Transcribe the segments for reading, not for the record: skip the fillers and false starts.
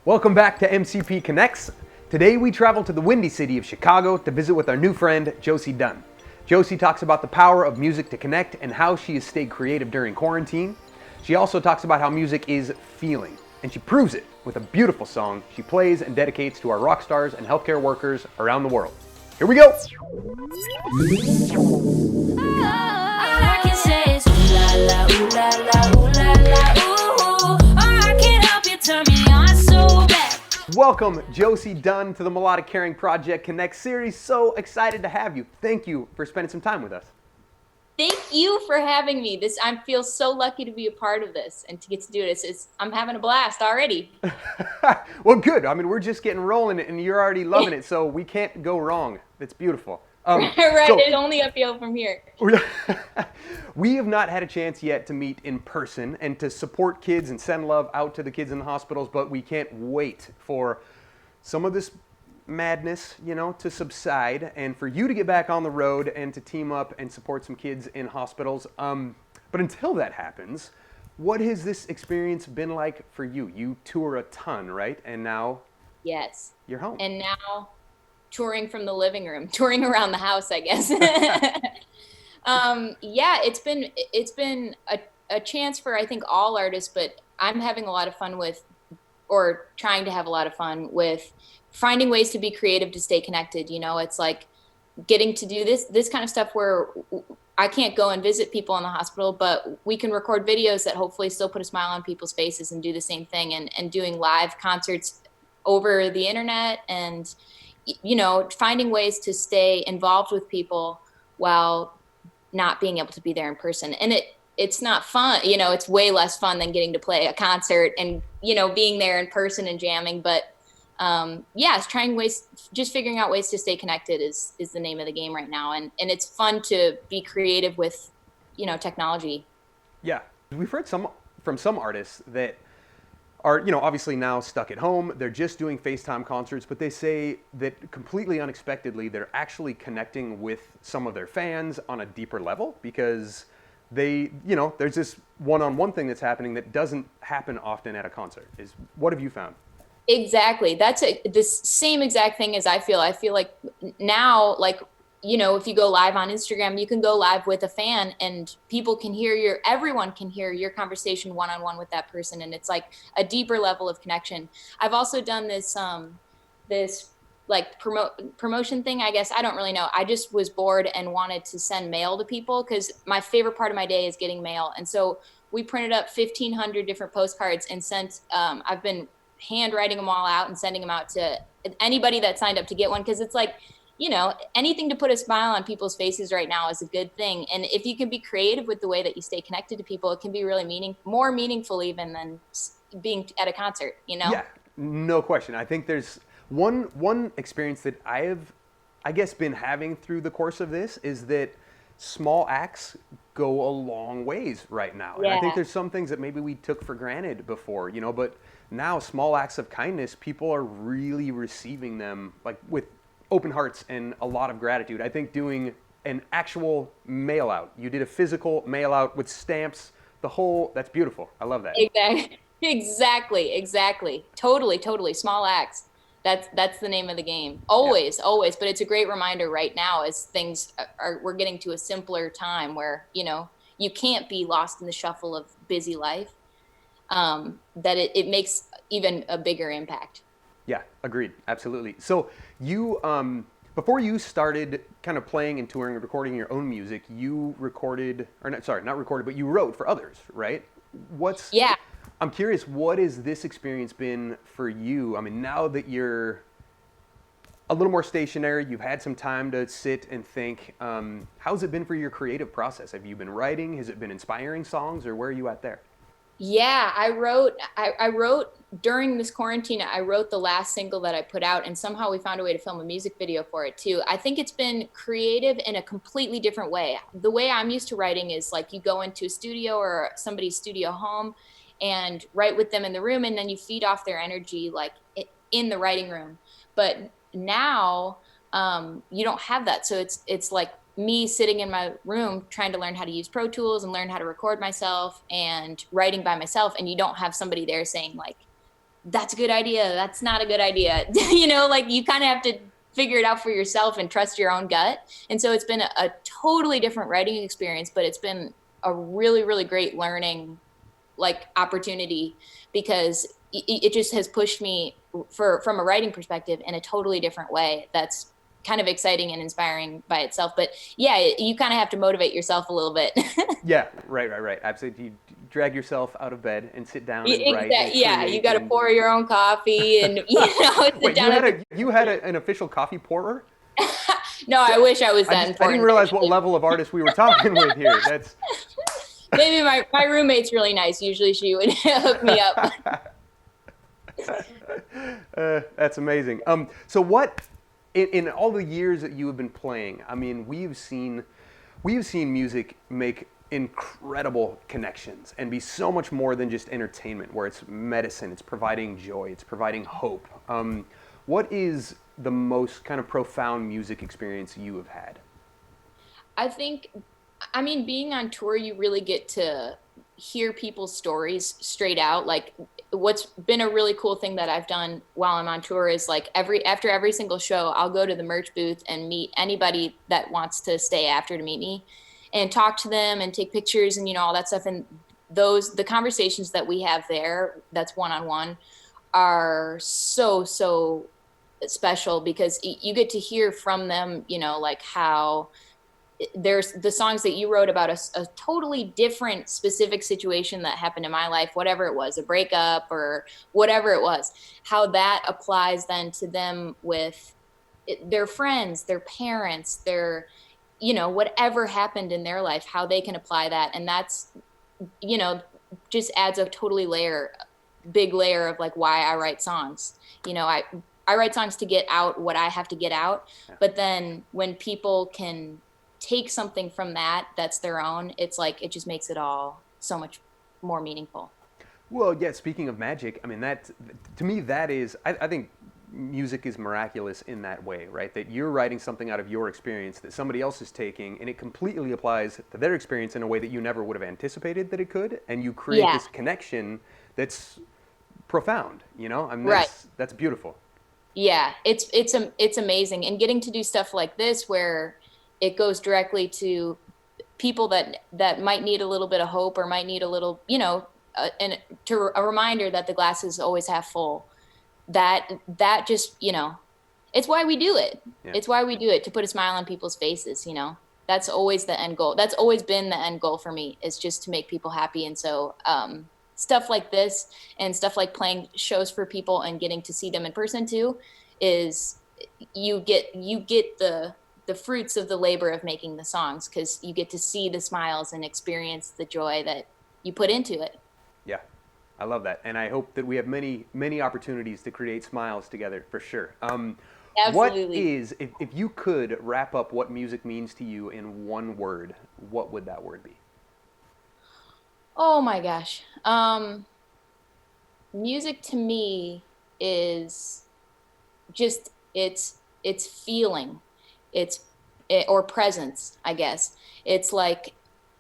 Welcome back to MCPconnects. Today we travel to the windy city of Chicago to visit with our new friend, Josie Dunne. Josie talks about the power of music to connect and how she has stayed creative during quarantine. She also talks about how music is feeling, and she proves it with a beautiful song she plays and dedicates to our rock stars and healthcare workers around the world. Here we go! Welcome, Josie Dunne, to the Melodic Caring Project Connect series. So excited to have you. Thank you for spending some time with us. Thank you for having me. I feel so lucky to be a part of this and to get to do it. I'm having a blast already. Well, good. I mean, we're just getting rolling and you're already loving it, so we can't go wrong. It's beautiful. Right, it's only uphill from here. We have not had a chance yet to meet in person and to support kids and send love out to the kids in the hospitals, but we can't wait for some of this madness, to subside and for you to get back on the road and to team up and support some kids in hospitals. But until that happens, what has this experience been like for you? You tour a ton, right? And now yes, you're home. And now touring from the living room, touring around the house, I guess. Yeah, it's been a chance for, I think, all artists, but I'm having a lot of fun or trying to have a lot of fun with finding ways to be creative, to stay connected. It's like getting to do this kind of stuff where I can't go and visit people in the hospital, but we can record videos that hopefully still put a smile on people's faces and do the same thing, and doing live concerts over the internet, and finding ways to stay involved with people while not being able to be there in person. And it's not fun, it's way less fun than getting to play a concert and, being there in person and jamming. But it's just figuring out ways to stay connected is the name of the game right now. And it's fun to be creative with, technology. Yeah. We've heard from some artists that are, obviously now stuck at home. They're just doing FaceTime concerts, but they say that completely unexpectedly, they're actually connecting with some of their fans on a deeper level because there's this one-on-one thing that's happening that doesn't happen often at a concert. What have you found? Exactly. That's this same exact thing as I feel. I feel like now, if you go live on Instagram, you can go live with a fan and everyone can hear your conversation one-on-one with that person. And it's like a deeper level of connection. I've also done this promotion thing, I guess. I don't really know. I just was bored and wanted to send mail to people because my favorite part of my day is getting mail. And so we printed up 1,500 different postcards and sent, I've been handwriting them all out and sending them out to anybody that signed up to get one. Cause it's like, anything to put a smile on people's faces right now is a good thing. And if you can be creative with the way that you stay connected to people, it can be really more meaningful even than being at a concert, Yeah, no question. I think there's one experience that I have, I guess, been having through the course of this is that small acts go a long ways right now. Yeah. And I think there's some things that maybe we took for granted before, but now small acts of kindness, people are really receiving them like with open hearts and a lot of gratitude. I think doing an actual mail out, you did a physical mail out with stamps, that's beautiful. I love that. Exactly. Totally. Small acts. That's the name of the game. Always. But it's a great reminder right now as things we're getting to a simpler time where, you can't be lost in the shuffle of busy life, that it makes even a bigger impact. Yeah, agreed. Absolutely. So you, before you started kind of playing and touring and recording your own music, you but you wrote for others, right? Yeah. I'm curious, what has this experience been for you? I mean, now that you're a little more stationary, you've had some time to sit and think, how's it been for your creative process? Have you been writing? Has it been inspiring songs, or where are you at there? Yeah, I wrote during this quarantine. I wrote the last single that I put out, and somehow we found a way to film a music video for it too. I think it's been creative in a completely different way. The way I'm used to writing is like you go into a studio or somebody's studio home and write with them in the room, and then you feed off their energy like in the writing room. But now you don't have that. So it's like me sitting in my room trying to learn how to use Pro Tools and learn how to record myself and writing by myself, and you don't have somebody there saying like, that's a good idea, that's not a good idea. You know, like you kind of have to figure it out for yourself and trust your own gut. And so it's been a totally different writing experience, but it's been a really, really great learning like opportunity, because it just has pushed me from a writing perspective in a totally different way. That's kind of exciting and inspiring by itself. But yeah, you kind of have to motivate yourself a little bit. Yeah, right. Absolutely. You drag yourself out of bed and sit down and write and Yeah, you create. got to pour your own coffee and sit Wait, down at the. you had an official coffee pourer? No, I wish I was that I didn't important. realize what level of artist we were talking with here. That's Maybe my roommate's really nice. Usually she would hook me up. that's amazing. So what in all the years that you have been playing, I mean, we've seen music make incredible connections and be so much more than just entertainment, where it's medicine, it's providing joy, it's providing hope. What is the most kind of profound music experience you have had? I think, I mean, being on tour, you really get to hear people's stories straight out. Like, what's been a really cool thing that I've done while I'm on tour is like after every single show, I'll go to the merch booth and meet anybody that wants to stay after to meet me and talk to them and take pictures and, you know, all that stuff. And the conversations that we have there, that's one-on-one, are so special, because you get to hear from them, you know, like how there's the songs that you wrote about a totally different specific situation that happened in my life, whatever it was, a breakup or whatever it was, how that applies then to them with their friends, their parents, their, you know, whatever happened in their life, how they can apply that. And that's, you know, just adds a totally big layer of like why I write songs. You know, I write songs to get out what I have to get out. But then when people can take something from that that's their own, it's like it just makes it all so much more meaningful. Well, yeah, speaking of magic, I mean, that to me, that is, I think music is miraculous in that way, right? That you're writing something out of your experience that somebody else is taking, and it completely applies to their experience in a way that you never would have anticipated that it could, and you create this connection that's profound, you know? I mean, that's beautiful. Yeah, it's amazing. And getting to do stuff like this where it goes directly to people that might need a little bit of hope or might need a little, you know, and to a reminder that the glass is always half full. That just, you know, it's why we do it. Yeah. It's why we do it, to put a smile on people's faces, you know. That's always the end goal. That's always been the end goal for me, is just to make people happy. And so stuff like this and stuff like playing shows for people and getting to see them in person too, is you get the fruits of the labor of making the songs, because you get to see the smiles and experience the joy that you put into it. Yeah, I love that. And I hope that we have many opportunities to create smiles together, for sure. Absolutely. What is, if you could wrap up what music means to you in one word, what would that word be? Oh my gosh. Music to me is just, it's feeling. Or presence, I guess. It's like,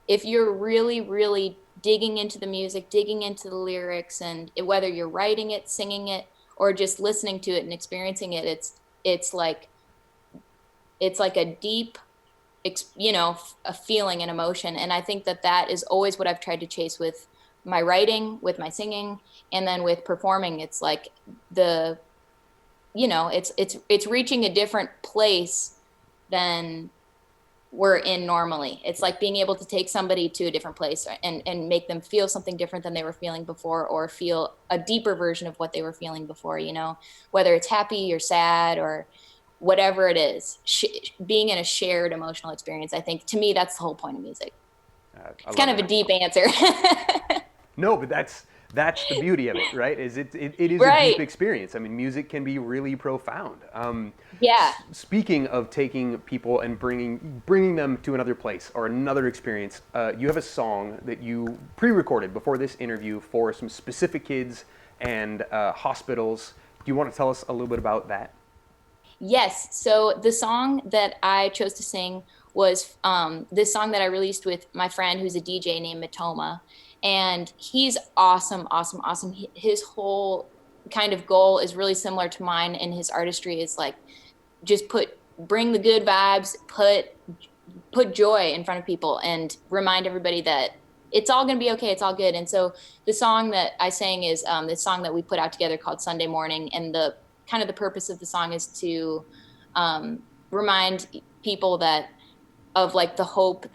if you're really digging into the music, digging into the lyrics, and whether you're writing it, singing it, or just listening to it and experiencing it, it's like a deep, you know, a feeling and emotion. And I think that is always what I've tried to chase with my writing, with my singing, and then with performing. It's like you know, it's reaching a different place than we're in normally. It's like being able to take somebody to a different place and make them feel something different than they were feeling before, or feel a deeper version of what they were feeling before, you know, whether it's happy or sad or whatever it is, being in a shared emotional experience. I think, to me, that's the whole point of music. It's kind of a deep answer. No, but that's the beauty of it, right? Is it is a deep experience. I mean, music can be really profound. Yeah. Speaking of taking people and bringing them to another place or another experience, you have a song that you pre-recorded before this interview for some specific kids and hospitals. Do you want to tell us a little bit about that? Yes. So the song that I chose to sing was this song that I released with my friend who's a DJ named Matoma. And he's awesome. His whole kind of goal is really similar to mine in his artistry, is like just bring the good vibes, put joy in front of people, and remind everybody that it's all going to be okay. It's all good. And so the song that I sang is this song that we put out together called Sunday Morning. And the purpose of the song is to remind people that of like the hope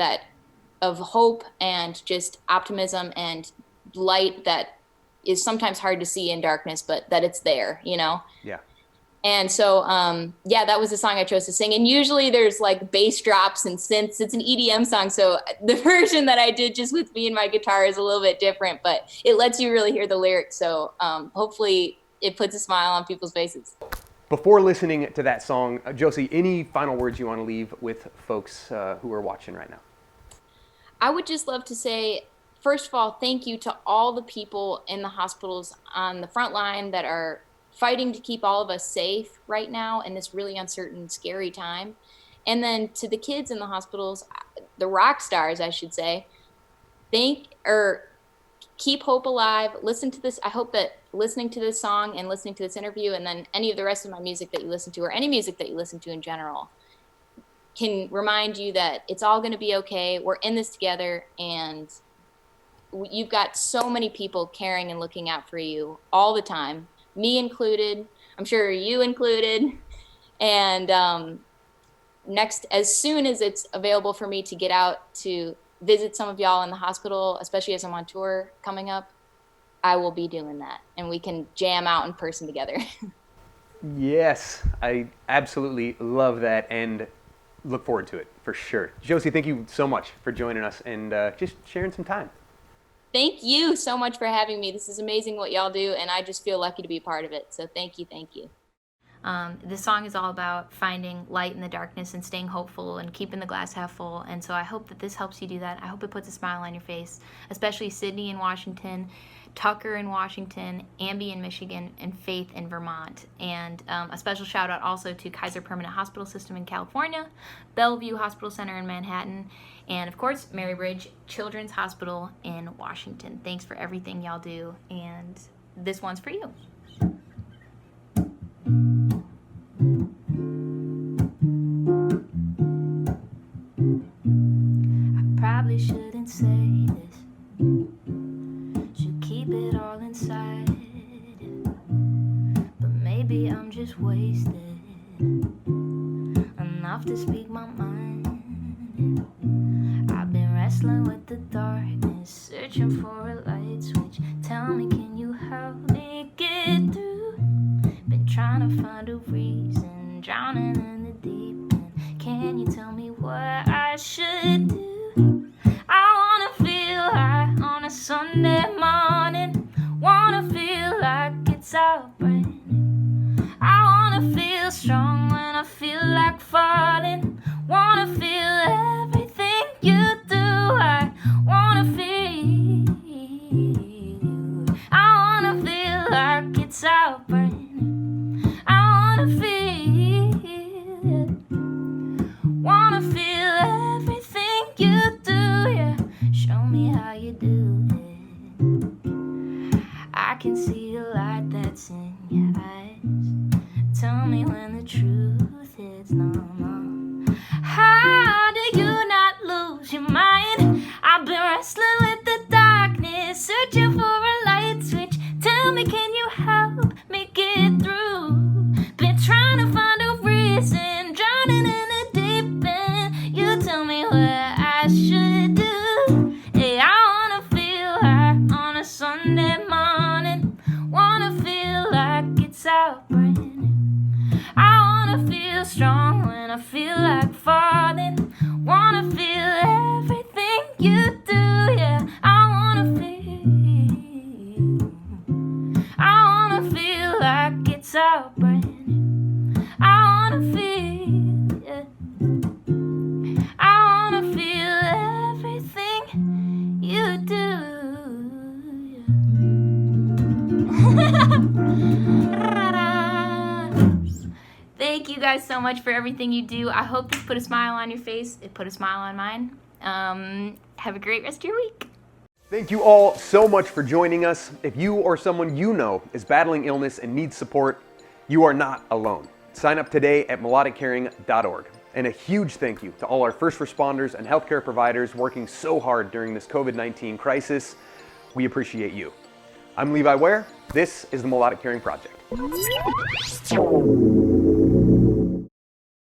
and just optimism and light that is sometimes hard to see in darkness, but that it's there, you know? Yeah. And so, that was the song I chose to sing. And usually there's like bass drops and synths. It's an EDM song. So the version that I did just with me and my guitar is a little bit different, but it lets you really hear the lyrics. So hopefully it puts a smile on people's faces. Before listening to that song, Josie, any final words you want to leave with folks who are watching right now? I would just love to say, first of all, thank you to all the people in the hospitals on the front line that are fighting to keep all of us safe right now in this really uncertain, scary time. And then to the kids in the hospitals, the rockSTARs, I should say, keep hope alive. Listen to this. I hope that listening to this song and listening to this interview, and then any of the rest of my music that you listen to, or any music that you listen to in general, can remind you that it's all going to be okay. We're in this together, and you've got so many people caring and looking out for you all the time, me included, I'm sure you included. And next, as soon as it's available for me to get out to visit some of y'all in the hospital, especially as I'm on tour coming up, I will be doing that, and we can jam out in person together. Yes, I absolutely love that and look forward to it for sure. Josie, thank you so much for joining us and just sharing some time. Thank you so much for having me. This is amazing what y'all do, and I just feel lucky to be a part of it. So thank you, thank you. This song is all about finding light in the darkness and staying hopeful and keeping the glass half full. And so I hope that this helps you do that. I hope it puts a smile on your face, especially Sydney in Washington, Tucker in Washington, Ambee in Michigan, and Faith in Vermont. And a special shout out also to Kaiser Permanente Hospital System in California, Bellevue Hospital Center in Manhattan, and of course Marybridge Children's Hospital in Washington. Thanks for everything y'all do, and this one's for you. I probably shouldn't say this, should keep it all inside, but maybe I'm just wasted enough to speak my mind. I've been wrestling with the darkness, searching for a light switch. Tell me, can you help me get through? Been trying to find a reason, drowning in the deep end. Can you tell me what I should do? I wanna feel high on a Sunday morning, wanna feel like it's all brand new. I wanna feel strong when I feel like falling, wanna feel everything you do. I wanna feel, I wanna feel like it's all brand new. I wanna feel, wanna feel everything you do, yeah. Show me how you do it. I can see a light that's in your eyes. Tell me when the truth is normal. How do you not lose your mind? I've been wrestling with the darkness, searching for a light switch. Tell me, can you help me get through? Been trying to find a reason, drowning in the deep end. You tell me what I should do. Hey, I wanna feel high on a Sunday morning, wanna feel like it's all brand new. I wanna feel strong when I feel like falling, wanna feel everything you do, yeah. I wanna feel like it's all brand new. I wanna feel, yeah. I wanna feel everything you do, yeah. Thank you guys so much for everything you do. I hope this put a smile on your face. It put a smile on mine. Have a great rest of your week. Thank you all so much for joining us. If you or someone you know is battling illness and needs support, you are not alone. Sign up today at melodiccaring.org. And a huge thank you to all our first responders and healthcare providers working so hard during this COVID-19 crisis. We appreciate you. I'm Levi Ware. This is the Melodic Caring Project.